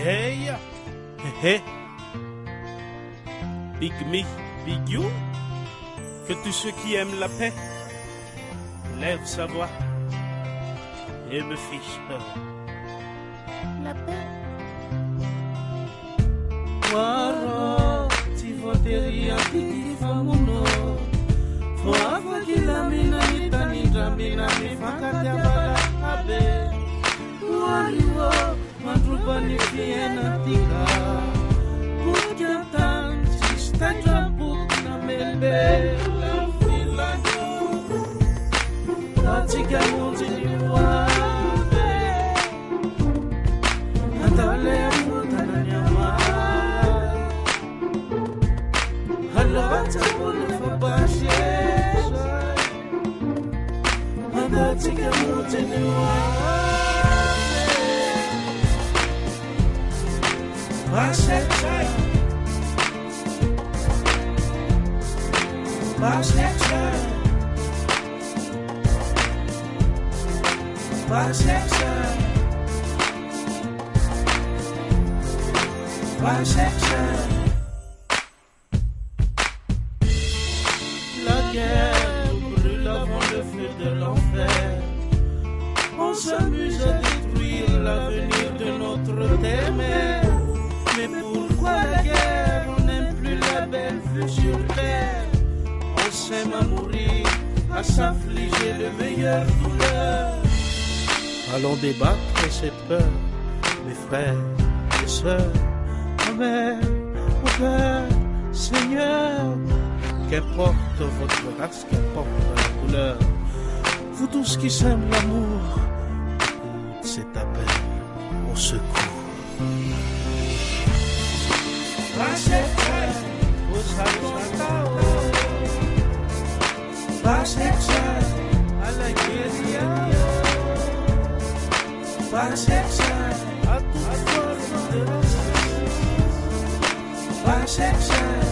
Hey, hey, Big Me, Big You, que tous ceux qui aiment la paix lèvent sa voix et me fichent peur. La paix. Waro, ti voteri anti famuno. Foafa kilamina nitani dramina mifakati abala abe. Waliwo, madrubani fiena tika. Kukyatan, sista jambuk na melbe. La filajo, atika munzi ni wabe. Andale mutana nyama. Halata bulu fabashi. Tika munzi ni wabe. Bisexual, bisexual, bisexual, bisexual. La guerre nous brûle avant le feu de l'enfer. On s'amuse à détruire l'avenir de notre terre. Mais pourquoi la guerre? On n'aime plus la belle vue sur terre. On s'aime à mourir, à s'affliger de meilleures douleurs. Allons débattre cette peur, mes frères et sœurs, ma mère, mon père, Seigneur. Qu'importe votre race, qu'importe la couleur, vous tous qui s'aiment l'amour, écoute cet appel au secours. Bisexual, bisexual, à la guérilla. Bisexual, à toute forme de racisme. Bisexual.